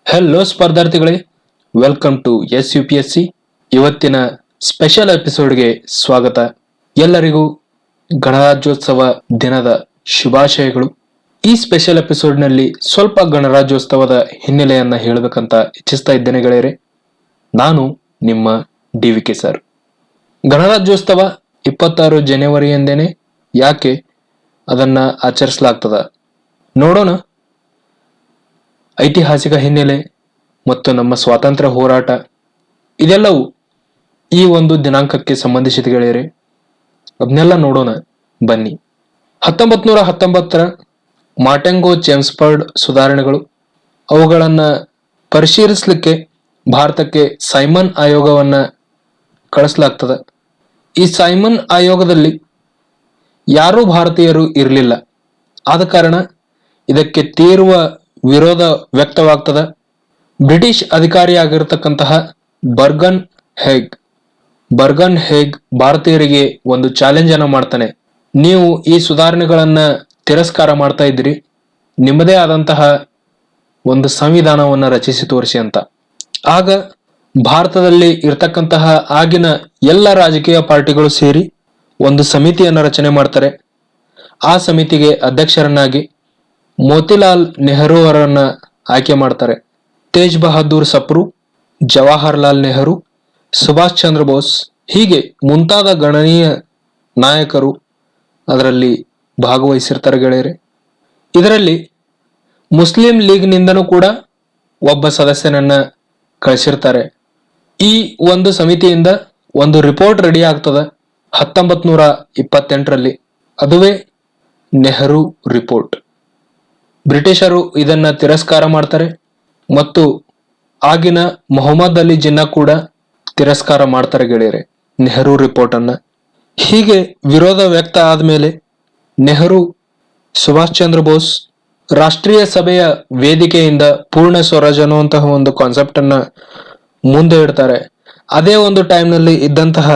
Hello ಸ್ಪರ್ಧಾರ್ಥಿಗಳೇ, welcome to SUPSC. ಇವತ್ತಿನ special ಎಪಿಸೋಡ್ಗೆ ಸ್ವಾಗತ. ಎಲ್ಲರಿಗೂ ಗಣರಾಜ್ಯೋತ್ಸವ ದಿನದ ಶುಭಾಶಯಗಳು. ಈ ಸ್ಪೆಷಲ್ ಎಪಿಸೋಡ್ನಲ್ಲಿ ಸ್ವಲ್ಪ ಗಣರಾಜ್ಯೋತ್ಸವದ ಹಿನ್ನೆಲೆಯನ್ನ ಹೇಳಬೇಕಂತ ಇಚ್ಛಿಸ್ತಾ ಇದ್ದೇನೆ ಗೆಳೆಯರೆ. ನಾನು ನಿಮ್ಮ DVK ಸರ್. ಗಣರಾಜ್ಯೋತ್ಸವ 26 ಜನವರಿ ಎಂದೇನೆ ಯಾಕೆ ಅದನ್ನ ಆಚರಿಸಲಾಗ್ತದ ನೋಡೋಣ. ಐತಿಹಾಸಿಕ ಹಿನ್ನೆಲೆ ಮತ್ತು ನಮ್ಮ ಸ್ವಾತಂತ್ರ್ಯ ಹೋರಾಟ ಇದೆಲ್ಲವೂ ಈ ಒಂದು ದಿನಾಂಕಕ್ಕೆ ಸಂಬಂಧಿಸಿದ ಗೆಳೆಯರೆ. ಅದನ್ನೆಲ್ಲ ನೋಡೋಣ ಬನ್ನಿ. 1919ರ ಮಾರ್ಟೆಂಗೋ ಚೆಮ್ಸ್ಫರ್ಡ್ ಸುಧಾರಣೆಗಳು, ಅವುಗಳನ್ನ ಪರಿಶೀಲಿಸಲಿಕ್ಕೆ ಭಾರತಕ್ಕೆ ಸೈಮನ್ ಆಯೋಗವನ್ನ ಕಳಿಸಲಾಗ್ತದೆ. ಈ ಸೈಮನ್ ಆಯೋಗದಲ್ಲಿ ಯಾರೂ ಭಾರತೀಯರು ಇರಲಿಲ್ಲ. ಆದ ಕಾರಣ ಇದಕ್ಕೆ ತೀವ್ರ ವಿರೋಧ ವ್ಯಕ್ತವಾಗ್ತದ. ಬ್ರಿಟಿಷ್ ಅಧಿಕಾರಿಯಾಗಿರ್ತಕ್ಕಂತಹ ಬರ್ಗನ್ ಹೇಗ್ ಭಾರತೀಯರಿಗೆ ಒಂದು ಚಾಲೆಂಜ್ ಅನ್ನ ಮಾಡ್ತಾನೆ. ನೀವು ಈ ಸುಧಾರಣೆಗಳನ್ನ ತಿರಸ್ಕಾರ ಮಾಡ್ತಾ ಇದ್ದೀರಿ, ನಿಮ್ಮದೇ ಆದಂತಹ ಒಂದು ಸಂವಿಧಾನವನ್ನ ರಚಿಸಿ ತೋರಿಸಿ ಅಂತ. ಆಗ ಭಾರತದಲ್ಲಿ ಇರ್ತಕ್ಕಂತಹ ಆಗಿನ ಎಲ್ಲ ರಾಜಕೀಯ ಪಾರ್ಟಿಗಳು ಸೇರಿ ಒಂದು ಸಮಿತಿಯನ್ನ ರಚನೆ ಮಾಡ್ತಾರೆ. ಆ ಸಮಿತಿಗೆ ಅಧ್ಯಕ್ಷರನ್ನಾಗಿ ಮೋತಿಲಾಲ್ ನೆಹರು ಅವರನ್ನ ಆಯ್ಕೆ ಮಾಡ್ತಾರೆ. ತೇಜ್ ಬಹದ್ದೂರ್ ಸಪ್ರು, ಜವಾಹರ್ಲಾಲ್ ನೆಹರು, ಸುಭಾಷ್ ಚಂದ್ರ ಬೋಸ್ ಹೀಗೆ ಮುಂತಾದ ಗಣನೀಯ ನಾಯಕರು ಅದರಲ್ಲಿ ಭಾಗವಹಿಸಿರ್ತಾರೆ ಗೆಳೆಯರೆ. ಇದರಲ್ಲಿ ಮುಸ್ಲಿಂ ಲೀಗ್ ನಿಂದನೂ ಕೂಡ ಒಬ್ಬ ಸದಸ್ಯನನ್ನ ಕಳಿಸಿರ್ತಾರೆ. ಈ ಒಂದು ಸಮಿತಿಯಿಂದ ಒಂದು ರಿಪೋರ್ಟ್ ರೆಡಿ ಆಗ್ತದ 1928ರಲ್ಲಿ. ಅದುವೇ ನೆಹರು ರಿಪೋರ್ಟ್. ಬ್ರಿಟಿಷರು ಇದನ್ನ ತಿರಸ್ಕಾರ ಮಾಡ್ತಾರೆ ಮತ್ತು ಆಗಿನ ಮೊಹಮ್ಮದ್ ಅಲಿ ಜಿನ್ನಾ ಕೂಡ ತಿರಸ್ಕಾರ ಮಾಡ್ತಾರೆ ಗೆಳೆಯರೆ ನೆಹರು ರಿಪೋರ್ಟ್ ಅನ್ನ. ಹೀಗೆ ವಿರೋಧ ವ್ಯಕ್ತ ಆದ್ಮೇಲೆ ನೆಹರು, ಸುಭಾಷ್ ಚಂದ್ರ ಬೋಸ್ ರಾಷ್ಟ್ರೀಯ ಸಭೆಯ ವೇದಿಕೆಯಿಂದ ಪೂರ್ಣ ಸ್ವರಾಜ್ ಅನ್ನುವಂತಹ ಒಂದು ಕಾನ್ಸೆಪ್ಟ್ ಅನ್ನ ಮುಂದೆ ಇಡ್ತಾರೆ. ಅದೇ ಒಂದು ಟೈಮ್ ನಲ್ಲಿ ಇದ್ದಂತಹ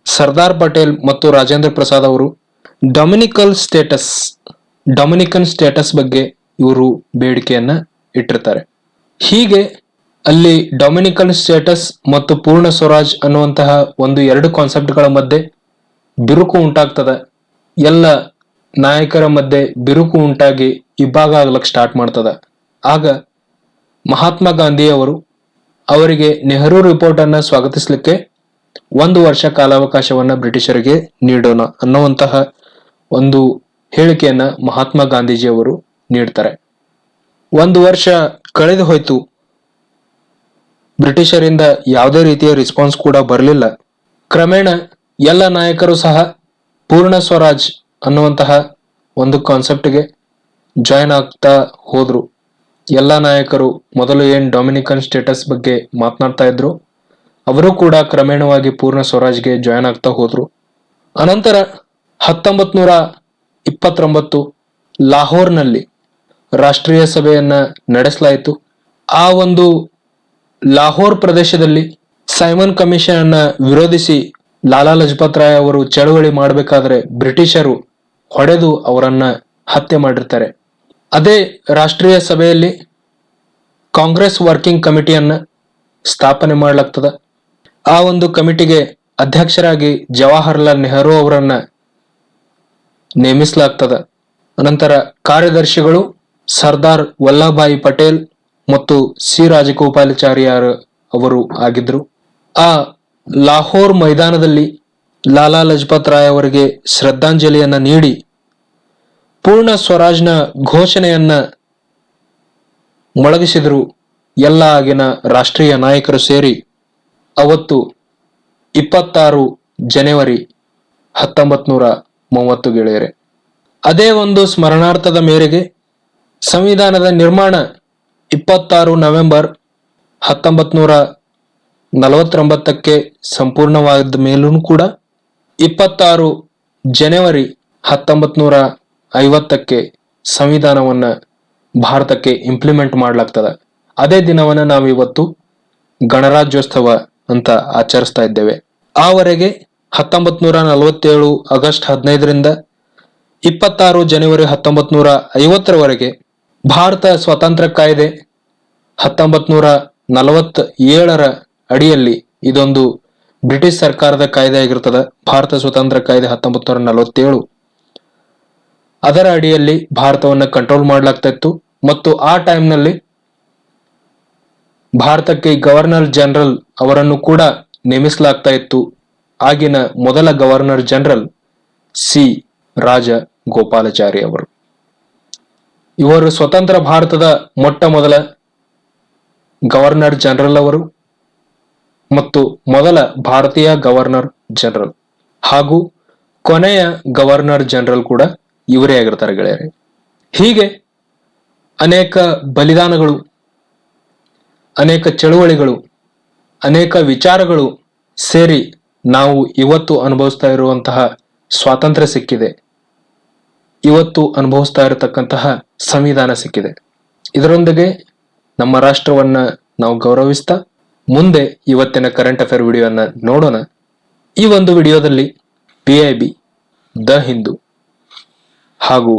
ಸರ್ದಾರ್ ಪಟೇಲ್ ಮತ್ತು ರಾಜೇಂದ್ರ ಪ್ರಸಾದ್ ಅವರು ಡೊಮಿನಿಕನ್ ಸ್ಟೇಟಸ್ ಬಗ್ಗೆ ಇವರು ಬೇಡಿಕೆಯನ್ನ ಇಟ್ಟಿರ್ತಾರೆ. ಹೀಗೆ ಅಲ್ಲಿ ಡೊಮಿನಿಕನ್ ಸ್ಟೇಟಸ್ ಮತ್ತು ಪೂರ್ಣ ಸ್ವರಾಜ್ ಅನ್ನುವಂತಹ ಎರಡು ಕಾನ್ಸೆಪ್ಟ್ಗಳ ಮಧ್ಯೆ ಬಿರುಕು ಉಂಟಾಗ್ತದೆ. ಎಲ್ಲ ನಾಯಕರ ಮಧ್ಯೆ ಬಿರುಕು ಉಂಟಾಗಿ ಇಬ್ಬಾಗ ಆಗ್ಲಕ್ ಸ್ಟಾರ್ಟ್ ಮಾಡ್ತದ. ಆಗ ಮಹಾತ್ಮ ಗಾಂಧಿಯವರು ಅವರಿಗೆ ನೆಹರು ರಿಪೋರ್ಟ್ ಅನ್ನ ಸ್ವಾಗತಿಸಲಿಕ್ಕೆ 1 ವರ್ಷ ಕಾಲಾವಕಾಶವನ್ನ ಬ್ರಿಟಿಷರಿಗೆ ನೀಡೋಣ ಅನ್ನುವಂತಹ ಒಂದು ಹೇಳಿಕೆಯನ್ನ ಮಹಾತ್ಮ ಗಾಂಧೀಜಿಯವರು ನೀಡ್ತಾರೆ. 1 ವರ್ಷ ಕಳೆದು ಹೋಯ್ತು, ಬ್ರಿಟಿಷರಿಂದ ಯಾವುದೇ ರೀತಿಯ ರೆಸ್ಪಾನ್ಸ್ ಕೂಡ ಬರಲಿಲ್ಲ. ಕ್ರಮೇಣ ಎಲ್ಲ ನಾಯಕರು ಸಹ ಪೂರ್ಣ ಸ್ವರಾಜ್ ಅನ್ನುವಂತಹ ಒಂದು ಕಾನ್ಸೆಪ್ಟ್ಗೆ ಜಾಯಿನ್ ಆಗ್ತಾ ಹೋದ್ರು. ಎಲ್ಲ ನಾಯಕರು ಮೊದಲು ಏನ್ ಡೊಮಿನಿಕನ್ ಸ್ಟೇಟಸ್ ಬಗ್ಗೆ ಮಾತನಾಡ್ತಾ ಇದ್ರು ಅವರು ಕೂಡ ಕ್ರಮೇಣವಾಗಿ ಪೂರ್ಣ ಸ್ವರಾಜ್ಗೆ ಜಾಯಿನ್ ಆಗ್ತಾ ಹೋದ್ರು. ಅನಂತರ 1929 ಲಾಹೋರ್ನಲ್ಲಿ ರಾಷ್ಟ್ರೀಯ ಸಭೆಯನ್ನ ನಡೆಸಲಾಯಿತು. ಆ ಒಂದು ಲಾಹೋರ್ ಪ್ರದೇಶದಲ್ಲಿ ಸೈಮನ್ ಕಮಿಷನ್ ಅನ್ನ ವಿರೋಧಿಸಿ ಲಾಲಾ ಲಜಪತ್ ರಾಯ್ ಅವರು ಚಳವಳಿ ಮಾಡಬೇಕಾದ್ರೆ ಬ್ರಿಟಿಷರು ಹೊಡೆದು ಅವರನ್ನ ಹತ್ಯೆ ಮಾಡಿರ್ತಾರೆ. ಅದೇ ರಾಷ್ಟ್ರೀಯ ಸಭೆಯಲ್ಲಿ ಕಾಂಗ್ರೆಸ್ ವರ್ಕಿಂಗ್ ಕಮಿಟಿಯನ್ನ ಸ್ಥಾಪನೆ ಮಾಡಲಾಗ್ತದ. ಆ ಒಂದು ಕಮಿಟಿಗೆ ಅಧ್ಯಕ್ಷರಾಗಿ ಜವಾಹರ್ಲಾಲ್ ನೆಹರು ಅವರನ್ನ ನೇಮಿಸಲಾಗ್ತದ. ಅನಂತರ ಕಾರ್ಯದರ್ಶಿಗಳು ಸರ್ದಾರ್ ವಲ್ಲಭಭಾಯಿ ಪಟೇಲ್ ಮತ್ತು ಸಿ ರಾಜಗೋಪಾಲಾಚಾರಿಯಾರ್ ಅವರು ಆಗಿದ್ರು. ಆ ಲಾಹೋರ್ ಮೈದಾನದಲ್ಲಿ ಲಾಲಾ ಲಜಪತ್ ರಾಯ್ ಅವರಿಗೆ ಶ್ರದ್ಧಾಂಜಲಿಯನ್ನ ನೀಡಿ ಪೂರ್ಣ ಸ್ವರಾಜ್ನ ಘೋಷಣೆಯನ್ನ ಮೊಳಗಿಸಿದ್ರು ಎಲ್ಲ ಆಗಿನ ರಾಷ್ಟ್ರೀಯ ನಾಯಕರು ಸೇರಿ. ಅವತ್ತು 26 ಜನವರಿ 1930 ಗೆಳೆಯರೆ. ಅದೇ ಒಂದು ಸ್ಮರಣಾರ್ಥದ ಮೇರೆಗೆ ಸಂವಿಧಾನದ ನಿರ್ಮಾಣ 26 ನವೆಂಬರ್ 1949ಕ್ಕೆ ಸಂಪೂರ್ಣವಾದ ಮೇಲೂ ಕೂಡ 26 ಜನವರಿ 1950ಕ್ಕೆ ಸಂವಿಧಾನವನ್ನ ಭಾರತಕ್ಕೆ ಇಂಪ್ಲಿಮೆಂಟ್ ಮಾಡಲಾಗ್ತದೆ. ಅದೇ ದಿನವನ್ನ ನಾವಿವತ್ತು ಗಣರಾಜ್ಯೋತ್ಸವ ಅಂತ ಆಚರಿಸ್ತಾ ಇದ್ದೇವೆ. ಆವರೆಗೆ 1947 ಆಗಸ್ಟ್ 15ರಿಂದ 26 ಜನವರಿ 1950ರವರೆಗೆ ಭಾರತ ಸ್ವಾತಂತ್ರ್ಯ ಕಾಯ್ದೆ 1947 ಅಡಿಯಲ್ಲಿ ಇದೊಂದು ಬ್ರಿಟಿಷ್ ಸರ್ಕಾರದ ಕಾಯ್ದೆ ಆಗಿರ್ತದೆ. ಭಾರತ ಸ್ವತಂತ್ರ ಕಾಯ್ದೆ 1947 ಅದರ ಅಡಿಯಲ್ಲಿ ಭಾರತವನ್ನ ಕಂಟ್ರೋಲ್ ಮಾಡಲಾಗ್ತಾ ಇತ್ತು. ಮತ್ತು ಆ ಟೈಮ್ನಲ್ಲಿ ಭಾರತಕ್ಕೆ ಗವರ್ನರ್ ಜನರಲ್ ಅವರನ್ನು ಕೂಡ ನೇಮಿಸಲಾಗ್ತಾ ಇತ್ತು. ಆಗಿನ ಮೊದಲ ಗವರ್ನರ್ ಜನರಲ್ ಸಿ ರಾಜ ಗೋಪಾಲಾಚಾರಿ ಅವರು. ಇವರು ಸ್ವತಂತ್ರ ಭಾರತದ ಮೊಟ್ಟ ಮೊದಲ ಗವರ್ನರ್ ಜನರಲ್ ಅವರು ಮತ್ತು ಮೊದಲ ಭಾರತೀಯ ಗವರ್ನರ್ ಜನರಲ್ ಹಾಗೂ ಕೊನೆಯ ಗವರ್ನರ್ ಜನರಲ್ ಕೂಡ ಇವರೇ ಆಗಿರ್ತಾರೆ ಗೆಳೆಯರೆ. ಹೀಗೆ ಅನೇಕ ಬಲಿದಾನಗಳು, ಅನೇಕ ಚಳುವಳಿಗಳು, ಅನೇಕ ವಿಚಾರಗಳು ಸೇರಿ ನಾವು ಇವತ್ತು ಅನುಭವಿಸ್ತಾ ಇರುವಂತಹ ಸ್ವಾತಂತ್ರ್ಯ ಸಿಕ್ಕಿದೆ. ಇವತ್ತು ಅನುಭವಿಸ್ತಾ ಇರತಕ್ಕಂತಹ ಸಂವಿಧಾನ ಸಿಕ್ಕಿದೆ. ಇದರೊಂದಿಗೆ ನಮ್ಮ ರಾಷ್ಟ್ರವನ್ನ ನಾವು ಗೌರವಿಸ್ತಾ ಮುಂದೆ ಇವತ್ತಿನ ಕರೆಂಟ್ ಅಫೇರ್ ವಿಡಿಯೋನ ನೋಡೋಣ. ಈ ಒಂದು ವಿಡಿಯೋದಲ್ಲಿ PIB, ದ ಹಿಂದೂ ಹಾಗೂ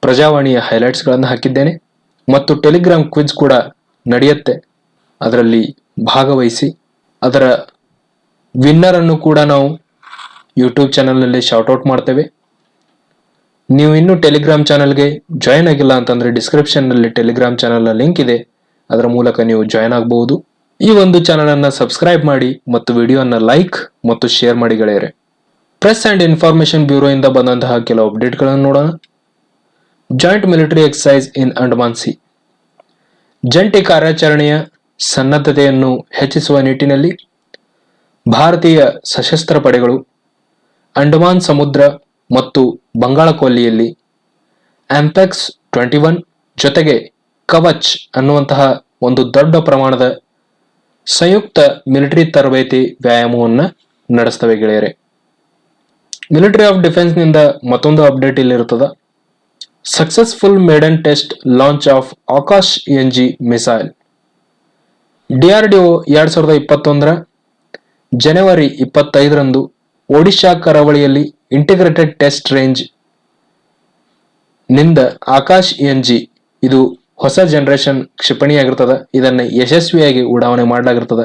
ಪ್ರಜಾವಾಣಿಯ ಹೈಲೈಟ್ಸ್ ಗಳನ್ನು ಹಾಕಿದ್ದೇನೆ ಮತ್ತು ಟೆಲಿಗ್ರಾಮ್ ಕ್ವಿಜ್ ಕೂಡ ನಡೆಯುತ್ತೆ. ಅದರಲ್ಲಿ ಭಾಗವಹಿಸಿ ಅದರ ವಿನ್ನರ್ ಅನ್ನು ಕೂಡ ನಾವು ಯೂಟ್ಯೂಬ್ ಚಾನೆಲ್ನಲ್ಲಿ ಶೌಟ್ಔಟ್ ಮಾಡ್ತೇವೆ. ನೀವು ಇನ್ನೂ ಟೆಲಿಗ್ರಾಮ್ ಚಾನೆಲ್ಗೆ ಜಾಯಿನ್ ಆಗಿಲ್ಲ ಅಂತಂದ್ರೆ ಡಿಸ್ಕ್ರಿಪ್ಷನ್ ನಲ್ಲಿ ಟೆಲಿಗ್ರಾಮ್ ಚಾನೆಲ್ ಲಿಂಕ್ ಇದೆ, ಅದರ ಮೂಲಕ ನೀವು ಜಾಯಿನ್ ಆಗಬಹುದು. ಈ ಒಂದು ಚಾನೆಲ್ ಅನ್ನ ಸಬ್ಸ್ಕ್ರೈಬ್ ಮಾಡಿ ಮತ್ತು ವಿಡಿಯೋನ ಲೈಕ್ ಮತ್ತು ಶೇರ್ ಮಾಡಿ ಗೆಳೆಯರೆ. ಪ್ರೆಸ್ ಅಂಡ್ ಇನ್ಫಾರ್ಮೇಶನ್ ಬ್ಯೂರೋ ಇಂದ ಬಂದಂತಹ ಕೆಲವು ಅಪ್ಡೇಟ್ಗಳನ್ನು ನೋಡೋಣ. ಜಾಯಿಂಟ್ ಮಿಲಿಟರಿ ಎಕ್ಸರ್ಸೈಸ್ ಇನ್ ಅಂಡಮಾನ್ ಸಿ. ಜಂಟಿ ಕಾರ್ಯಾಚರಣೆಯ ಸನ್ನದ್ಧತೆಯನ್ನು ಹೆಚ್ಚಿಸುವ ನಿಟ್ಟಿನಲ್ಲಿ ಭಾರತೀಯ ಸಶಸ್ತ್ರ ಪಡೆಗಳು ಅಂಡಮಾನ್ ಸಮುದ್ರ ಮತ್ತು ಬಂಗಾಳ ಕೊಲ್ಲಿಯಲ್ಲಿ ಆಂಪೆಕ್ಸ್ 21 ಜೊತೆಗೆ ಕವಚ್ ಅನ್ನುವಂತಹ ಒಂದು ದೊಡ್ಡ ಪ್ರಮಾಣದ ಸಂಯುಕ್ತ ಮಿಲಿಟರಿ ತರಬೇತಿ ವ್ಯಾಯಾಮವನ್ನು ನಡೆಸ್ತವೆ ಗೆಳೆಯರೆ. ಮಿಲಿಟರಿ ಆಫ್ ಡಿಫೆನ್ಸ್ ನಿಂದ ಮತ್ತೊಂದು ಅಪ್ಡೇಟ್ ಇಲ್ಲಿರುತ್ತದೆ. Successful maiden test launch of Akash NG missile. DRDO 2021 ಜನವರಿ 25ರಂದು ಒಡಿಶಾ ಕರಾವಳಿಯಲ್ಲಿ ಇಂಟಿಗ್ರೇಟೆಡ್ ಟೆಸ್ಟ್ ರೇಂಜ್ ನಿಂದ ಆಕಾಶ್ NG ಇದು ಹೊಸ ಜನರೇಷನ್ ಕ್ಷಿಪಣಿಯಾಗಿರ್ತದೆ. ಇದನ್ನು ಯಶಸ್ವಿಯಾಗಿ ಉಡಾವಣೆ ಮಾಡಲಾಗಿರ್ತದೆ.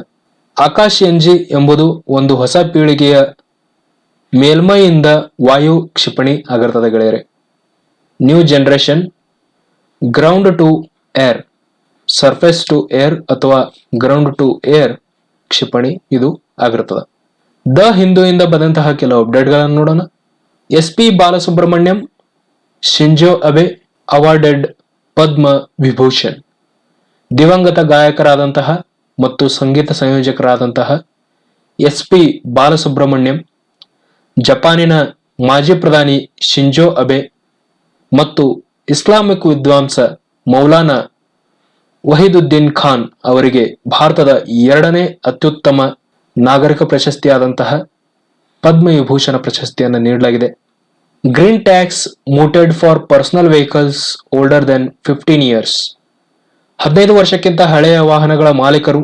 ಆಕಾಶ್ NG ಎಂಬುದು ಒಂದು ಹೊಸ ಪೀಳಿಗೆಯ ಮೇಲ್ಮೈಯಿಂದ ವಾಯು ಕ್ಷಿಪಣಿ ಆಗಿರ್ತದೆ ಗೆಳೆಯರೆ. New generation ground to air, surface to air ಅಥವಾ ಗ್ರೌಂಡ್ ಟು ಏರ್ ಕ್ಷಿಪಣಿ ಇದು ಆಗಿರ್ತದೆ. ದ ಹಿಂದೂ ಇಂದ ಬಂದಂತಹ ಕೆಲವು ಅಪ್ಡೇಟ್ಗಳನ್ನು ನೋಡೋಣ. SP Balasubrahmanyam Shinzo Abe awarded Padma Vibhushan. ದಿವಂಗತ ಗಾಯಕರಾದಂತಹ ಮತ್ತು ಸಂಗೀತ ಸಂಯೋಜಕರಾದಂತಹ SP ಬಾಲಸುಬ್ರಹ್ಮಣ್ಯಂ ಜಪಾನಿನ ಮಾಜಿ ಪ್ರಧಾನಿ ಶಿಂಜೋ ಅಬೆ ಮತ್ತು ಇಸ್ಲಾಮಿಕ್ ವಿದ್ವಾಂಸ ಮೌಲಾನಾ ವಹೀದುದ್ದೀನ್ ಖಾನ್ ಅವರಿಗೆ ಭಾರತದ 2ನೇ ಅತ್ಯುತ್ತಮ ನಾಗರಿಕ ಪ್ರಶಸ್ತಿಯಾದಂತಹ ಪದ್ಮ ವಿಭೂಷಣ ಪ್ರಶಸ್ತಿಯನ್ನು ನೀಡಲಾಗಿದೆ. Green tax mooted for personal vehicles older than 15 years. 15 ವರ್ಷಕ್ಕಿಂತ ಹಳೆಯ ವಾಹನಗಳ ಮಾಲೀಕರು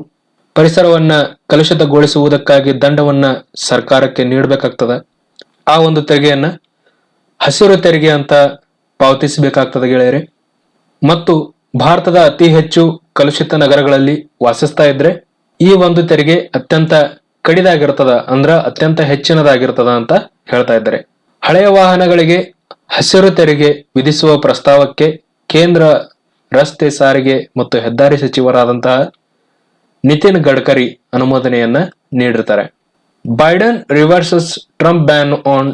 ಪರಿಸರವನ್ನ ಕಲುಷಿತಗೊಳಿಸುವುದಕ್ಕಾಗಿ ದಂಡವನ್ನ ಸರ್ಕಾರಕ್ಕೆ ನೀಡಬೇಕಾಗ್ತದೆ. ಆ ಒಂದು ತೆರಿಗೆಯನ್ನ ಹಸಿರು ತೆರಿಗೆ ಅಂತ ಪಾವತಿಸಬೇಕಾಗ್ತದೆ ಗೆಳೆಯರೆ. ಮತ್ತು ಭಾರತದ ಅತಿ ಹೆಚ್ಚು ಕಲುಷಿತ ನಗರಗಳಲ್ಲಿ ವಾಸಿಸ್ತಾ ಇದ್ರೆ ಈ ಒಂದು ತೆರಿಗೆ ಅತ್ಯಂತ ಕಡಿದಾಗಿರ್ತದ, ಅಂದ್ರ ಅತ್ಯಂತ ಹೆಚ್ಚಿನದಾಗಿರ್ತದ ಅಂತ ಹೇಳ್ತಾ ಇದ್ದಾರೆ. ಹಳೆಯ ವಾಹನಗಳಿಗೆ ಹಸಿರು ತೆರಿಗೆ ವಿಧಿಸುವ ಪ್ರಸ್ತಾವಕ್ಕೆ ಕೇಂದ್ರ ರಸ್ತೆ ಸಾರಿಗೆ ಮತ್ತು ಹೆದ್ದಾರಿ ಸಚಿವರಾದಂತಹ ನಿತಿನ್ ಗಡ್ಕರಿ ಅನುಮೋದನೆಯನ್ನ ನೀಡಿರ್ತಾರೆ. Biden reverses Trump ban on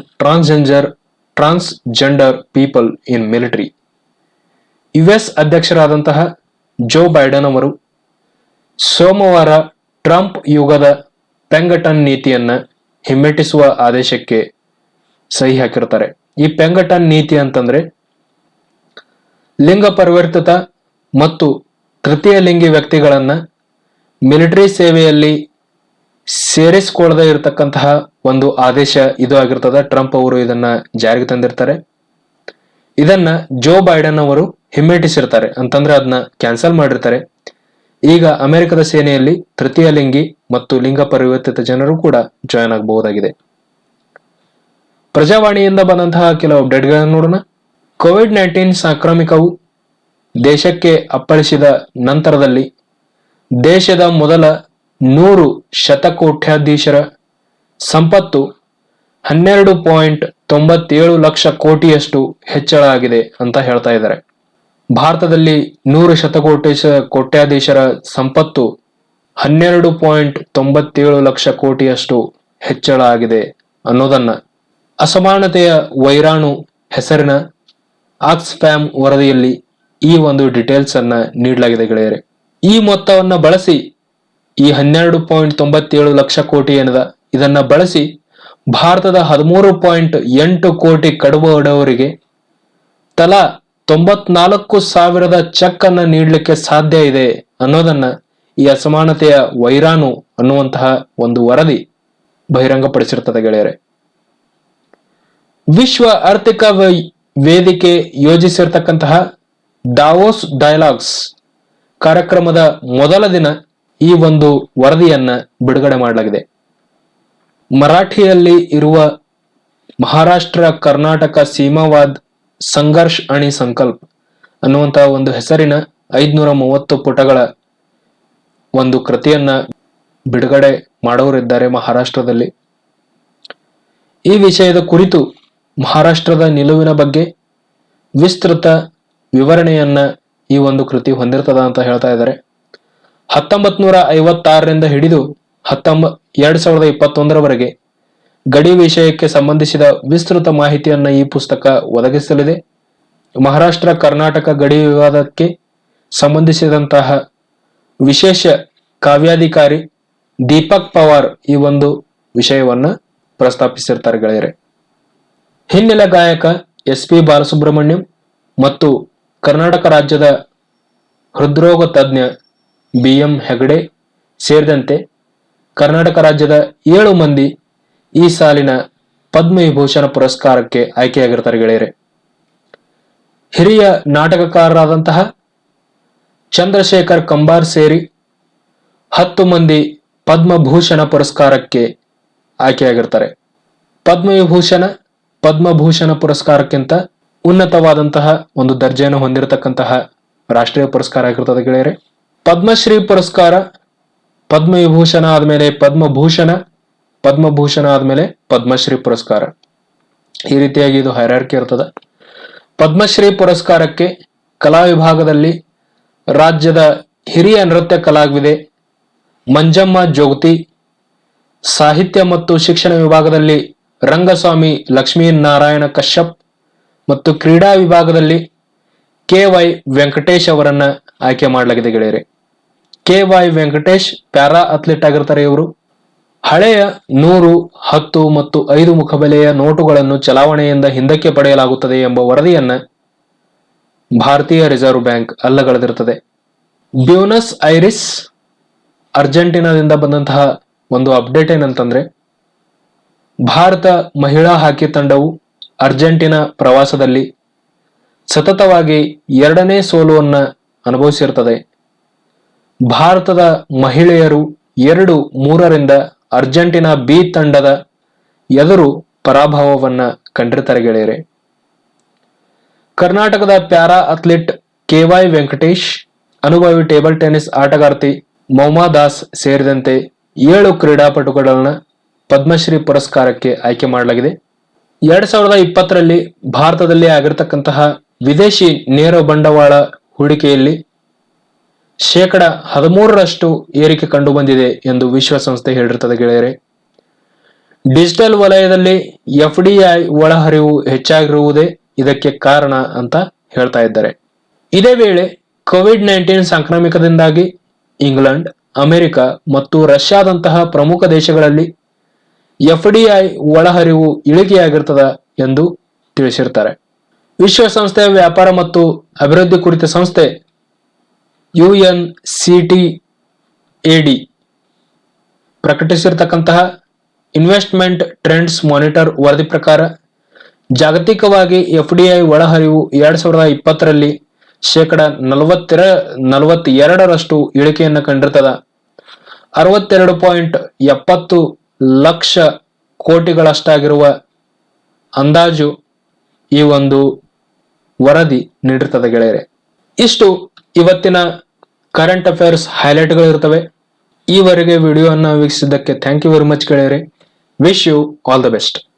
transgender people in military. US ಅಧ್ಯಕ್ಷರಾದಂತಹ ಜೋ ಬೈಡನ್ ಅವರು ಸೋಮವಾರ ಟ್ರಂಪ್ ಯುಗದ ಪೆಂಗಟನ್ ನೀತಿಯನ್ನ ಹಿಮ್ಮೆಟ್ಟಿಸುವ ಆದೇಶಕ್ಕೆ ಸಹಿ ಹಾಕಿರ್ತಾರೆ. ಈ ಪೆಂಗಟನ್ ನೀತಿ ಅಂತಂದ್ರೆ ಲಿಂಗ ಪರಿವರ್ತಿತ ಮತ್ತು ತೃತೀಯ ಲಿಂಗಿ ವ್ಯಕ್ತಿಗಳನ್ನ ಮಿಲಿಟರಿ ಸೇವೆಯಲ್ಲಿ ಸೇರಿಸಿಕೊಳ್ಳದೆ ಇರತಕ್ಕಂತಹ ಒಂದು ಆದೇಶ ಇದು ಆಗಿರ್ತದೆ. ಟ್ರಂಪ್ ಅವರು ಇದನ್ನ ಜಾರಿಗೆ ತಂದಿರ್ತಾರೆ. ಇದನ್ನ ಜೋ ಬೈಡನ್ ಅವರು ಹಿಮ್ಮೆಟ್ಟಿಸಿರ್ತಾರೆ, ಅಂತಂದ್ರೆ ಅದನ್ನ ಕ್ಯಾನ್ಸಲ್ ಮಾಡಿರ್ತಾರೆ. ಈಗ ಅಮೆರಿಕದ ಸೇನೆಯಲ್ಲಿ ತೃತೀಯ ಲಿಂಗಿ ಮತ್ತು ಲಿಂಗ ಪರಿವರ್ತಿತ ಜನರು ಕೂಡ ಜಾಯಿನ್ ಆಗಬಹುದಾಗಿದೆ. ಪ್ರಜಾವಾಣಿಯಿಂದ ಬಂದಂತಹ ಕೆಲವು ಅಪ್ಡೇಟ್ಗಳನ್ನು ನೋಡೋಣ. COVID-19 ಸಾಂಕ್ರಾಮಿಕವು ದೇಶಕ್ಕೆ ಅಪ್ಪಳಿಸಿದ ನಂತರದಲ್ಲಿ ದೇಶದ ಮೊದಲ 100 ಶತಕೋಟ್ಯಾಧೀಶರ ಸಂಪತ್ತು 12.97 ಲಕ್ಷ ಕೋಟಿಯಷ್ಟು ಹೆಚ್ಚಳ ಆಗಿದೆ ಅಂತ ಹೇಳ್ತಾ ಇದ್ದಾರೆ. ಭಾರತದಲ್ಲಿ 100 ಕೋಟ್ಯಾಧೀಶರ ಸಂಪತ್ತು 12.97 ಲಕ್ಷ ಕೋಟಿಯಷ್ಟು ಹೆಚ್ಚಳ ಆಗಿದೆ ಅನ್ನೋದನ್ನ ಅಸಮಾನತೆಯ ವೈರಾಣು ಹೆಸರಿನ ಆಕ್ಸ್ಫ್ಯಾಮ್ ವರದಿಯಲ್ಲಿ ಈ ಒಂದು ಡೀಟೇಲ್ಸ್ ಅನ್ನ ನೀಡಲಾಗಿದೆ ಗೆಳೆಯರೆ. ಈ ಮೊತ್ತವನ್ನ ಬಳಸಿ ಈ 12.97 ಲಕ್ಷ ಕೋಟಿ ಏನದ ಇದನ್ನ ಬಳಸಿ ಭಾರತದ 13.8 ಕೋಟಿ ಕಡುಬು ಬಡವರಿಗೆ ತಲಾ 94,000 ಚೆಕ್ ಅನ್ನ ನೀಡಲಿಕ್ಕೆ ಸಾಧ್ಯ ಇದೆ ಅನ್ನೋದನ್ನ ಈ ಅಸಮಾನತೆಯ ವೈರಾಣು ಅನ್ನುವಂತಹ ಒಂದು ವರದಿ ಬಹಿರಂಗಪಡಿಸಿರ್ತದೆ ಗೆಳೆಯರೆ. ವಿಶ್ವ ಆರ್ಥಿಕ ವೇದಿಕೆ ಯೋಜಿಸಿರ್ತಕ್ಕಂತಹ ದಾವೋಸ್ ಡೈಲಾಗ್ಸ್ ಕಾರ್ಯಕ್ರಮದ ಮೊದಲ ದಿನ ಈ ಒಂದು ವರದಿಯನ್ನ ಬಿಡುಗಡೆ ಮಾಡಲಾಗಿದೆ. ಮರಾಠಿಯಲ್ಲಿ ಇರುವ ಮಹಾರಾಷ್ಟ್ರ ಕರ್ನಾಟಕ ಸೀಮಾವಾದ್ ಸಂಘರ್ಷ್ ಅಣಿ ಸಂಕಲ್ಪ ಅನ್ನುವಂತಹ ಒಂದು ಹೆಸರಿನ 530 ಪುಟಗಳ ಒಂದು ಕೃತಿಯನ್ನ ಬಿಡುಗಡೆ ಮಾಡೋರಿದ್ದಾರೆ ಮಹಾರಾಷ್ಟ್ರದಲ್ಲಿ. ಈ ವಿಷಯದ ಕುರಿತು ಮಹಾರಾಷ್ಟ್ರದ ನಿಲುವಿನ ಬಗ್ಗೆ ವಿಸ್ತೃತ ವಿವರಣೆಯನ್ನ ಈ ಒಂದು ಕೃತಿ ಹೊಂದಿರ್ತದ ಅಂತ ಹೇಳ್ತಾ ಇದ್ದಾರೆ. 1956ರಿಂದ ಹಿಡಿದು 2021ರವರೆಗೆ ಗಡಿ ವಿಷಯಕ್ಕೆ ಸಂಬಂಧಿಸಿದ ವಿಸ್ತೃತ ಮಾಹಿತಿಯನ್ನ ಈ ಪುಸ್ತಕ ಒದಗಿಸಲಿದೆ. ಮಹಾರಾಷ್ಟ್ರ ಕರ್ನಾಟಕ ಗಡಿ ವಿವಾದಕ್ಕೆ ಸಂಬಂಧಿಸಿದಂತಹ ವಿಶೇಷ ಕಾವ್ಯಾಧಿಕಾರಿ ದೀಪಕ್ ಪವಾರ್ ಈ ಒಂದು ವಿಷಯವನ್ನ ಪ್ರಸ್ತಾಪಿಸಿರ್ತಾರೆ ಗೆಳೆಯರೆ. ಹಿನ್ನೆಲೆ ಗಾಯಕ SP ಬಾಲಸುಬ್ರಹ್ಮಣ್ಯಂ ಮತ್ತು ಕರ್ನಾಟಕ ರಾಜ್ಯದ ಹೃದ್ರೋಗ ತಜ್ಞ BM ಹೆಗಡೆ ಸೇರಿದಂತೆ ಕರ್ನಾಟಕ ರಾಜ್ಯದ 7 ಮಂದಿ ಈ ಸಾಲಿನ ಪದ್ಮವಿಭೂಷಣ ಪುರಸ್ಕಾರಕ್ಕೆ ಆಯ್ಕೆಯಾಗಿರ್ತಾರೆ ಗೆಳೆಯರೆ. ಹಿರಿಯ ನಾಟಕಕಾರರಾದಂತಹ ಚಂದ್ರಶೇಖರ್ ಕಂಬಾರ್ ಸೇರಿ 10 ಮಂದಿ ಪದ್ಮಭೂಷಣ ಪುರಸ್ಕಾರಕ್ಕೆ ಆಯ್ಕೆಯಾಗಿರ್ತಾರೆ. ಪದ್ಮಭೂಷಣ ಪುರಸ್ಕಾರಕ್ಕಿಂತ ಉನ್ನತವಾದಂತಹ ಒಂದು ದರ್ಜೆಯನ್ನು ಹೊಂದಿರತಕ್ಕಂತಹ ರಾಷ್ಟ್ರೀಯ ಪುರಸ್ಕಾರ ಆಗಿರ್ತದೆ ಗೆಳೆಯರೆ. ಪದ್ಮಶ್ರೀ ಪುರಸ್ಕಾರ, ಪದ್ಮವಿಭೂಷಣ ಆದ್ಮೇಲೆ ಪದ್ಮಭೂಷಣ, ಪದ್ಮಭೂಷಣ ಆದ್ಮೇಲೆ ಪದ್ಮಶ್ರೀ ಪುರಸ್ಕಾರ, ಈ ರೀತಿಯಾಗಿ ಇದು ಹೈರಾರ್ಕಿ ಇರ್ತದೆ. ಪದ್ಮಶ್ರೀ ಪುರಸ್ಕಾರಕ್ಕೆ ಕಲಾ ವಿಭಾಗದಲ್ಲಿ ರಾಜ್ಯದ ಹಿರಿಯ ನೃತ್ಯ ಕಲಾವಿದೆ ಮಂಜಮ್ಮ ಜೋಗತಿ, ಸಾಹಿತ್ಯ ಮತ್ತು ಶಿಕ್ಷಣ ವಿಭಾಗದಲ್ಲಿ ರಂಗಸ್ವಾಮಿ ಲಕ್ಷ್ಮೀನಾರಾಯಣ ಕಶ್ಯಪ್ ಮತ್ತು ಕ್ರೀಡಾ ವಿಭಾಗದಲ್ಲಿ KY ವೆಂಕಟೇಶ್ ಅವರನ್ನ ಆಯ್ಕೆ ಮಾಡಲಾಗಿದೆ ಗೆಳೆಯರೆ. KY ವೆಂಕಟೇಶ್ ಪ್ಯಾರಾ ಅಥ್ಲೀಟ್ ಆಗಿರ್ತಾರೆ. ಇವರು ಹಳೆಯ 100, 10 ಮತ್ತು 5 ಮುಖಬೆಲೆಯ ನೋಟುಗಳನ್ನು ಚಲಾವಣೆಯಿಂದ ಹಿಂದಕ್ಕೆ ಪಡೆಯಲಾಗುತ್ತದೆ ಎಂಬ ವರದಿಯನ್ನ ಭಾರತೀಯ ರಿಸರ್ವ್ ಬ್ಯಾಂಕ್ ಅಲ್ಲಗಳೆದಿರುತ್ತದೆ. ಬ್ಯೂನಸ್ ಐರಿಸ್ ಅರ್ಜೆಂಟೀನಾದಿಂದ ಬಂದಂತಹ ಒಂದು ಅಪ್ಡೇಟ್ ಏನಂತಂದ್ರೆ, ಭಾರತ ಮಹಿಳಾ ಹಾಕಿ ತಂಡವು ಅರ್ಜೆಂಟೀನಾ ಪ್ರವಾಸದಲ್ಲಿ ಸತತವಾಗಿ 2ನೇ ಸೋಲುವನ್ನ ಅನುಭವಿಸಿರ್ತದೆ. ಭಾರತದ ಮಹಿಳೆಯರು 2-3ರಿಂದ ಅರ್ಜೆಂಟೀನಾ B ತಂಡದ ಎದುರು ಪರಾಭವವನ್ನ ಕಂಡಿರ್ತಾರೆ ಗೆಳೆಯರೆ. ಕರ್ನಾಟಕದ ಪ್ಯಾರಾ ಅಥ್ಲೀಟ್ KY ವೆಂಕಟೇಶ್, ಅನುಭವಿ ಟೇಬಲ್ ಟೆನ್ನಿಸ್ ಆಟಗಾರ್ತಿ ಮೌಮಾ ದಾಸ್ ಸೇರಿದಂತೆ 7 ಕ್ರೀಡಾಪಟುಗಳನ್ನ ಪದ್ಮಶ್ರೀ ಪುರಸ್ಕಾರಕ್ಕೆ ಆಯ್ಕೆ ಮಾಡಲಾಗಿದೆ. 2020ರಲ್ಲಿ ಭಾರತದಲ್ಲಿ ಆಗಿರತಕ್ಕಂತಹ ವಿದೇಶಿ ನೇರ ಬಂಡವಾಳ ಹೂಡಿಕೆಯಲ್ಲಿ 13% ಏರಿಕೆ ಕಂಡು ಬಂದಿದೆ ಎಂದು ವಿಶ್ವಸಂಸ್ಥೆ ಹೇಳಿರುತ್ತದೆ ಗೆಳೆಯರೆ. ಡಿಜಿಟಲ್ ವಲಯದಲ್ಲಿ FDI ಒಳಹರಿವು ಹೆಚ್ಚಾಗಿರುವುದೇ ಇದಕ್ಕೆ ಕಾರಣ ಅಂತ ಹೇಳ್ತಾ ಇದ್ದಾರೆ. ಇದೇ ವೇಳೆ COVID-19 ಸಾಂಕ್ರಾಮಿಕದಿಂದಾಗಿ ಇಂಗ್ಲೆಂಡ್, ಅಮೆರಿಕ ಮತ್ತು ರಷ್ಯಾದಂತಹ ಪ್ರಮುಖ ದೇಶಗಳಲ್ಲಿ FDI ಒಳಹರಿವು ಇಳಿಕೆಯಾಗಿರ್ತದ ಎಂದು ತಿಳಿಸಿರ್ತಾರೆ. ವಿಶ್ವಸಂಸ್ಥೆಯ ವ್ಯಾಪಾರ ಮತ್ತು ಅಭಿವೃದ್ಧಿ ಕುರಿತ ಸಂಸ್ಥೆ UNCTAD ಪ್ರಕಟಿಸಿರ್ತಕ್ಕಂತಹ ಇನ್ವೆಸ್ಟ್ಮೆಂಟ್ ಟ್ರೆಂಡ್ಸ್ ಮಾನಿಟರ್ ವರದಿ ಪ್ರಕಾರ ಜಾಗತಿಕವಾಗಿ FDI ಒಳಹರಿವು 2020ರಲ್ಲಿ 42% ಇಳಿಕೆಯನ್ನು ಕಂಡಿರ್ತದ. 62.70 ಲಕ್ಷ ಕೋಟಿಗಳಷ್ಟಾಗಿರುವ ಅಂದಾಜು ಈ ಒಂದು ವರದಿ ನೀಡಿರ್ತದೆ ಗೆಳೆಯರೆ. ಇಷ್ಟು ಇವತ್ತಿನ ಕರೆಂಟ್ ಅಫೇರ್ಸ್ ಹೈಲೈಟ್ಗಳು ಇರ್ತವೆ. ಈವರೆಗೆ ವಿಡಿಯೋವನ್ನು ವೀಕ್ಷಿಸಿದ್ದಕ್ಕೆ ಥ್ಯಾಂಕ್ ಯು ವೆರಿ ಮಚ್ ಗೆಳೆಯರೆ. Wish you all the best.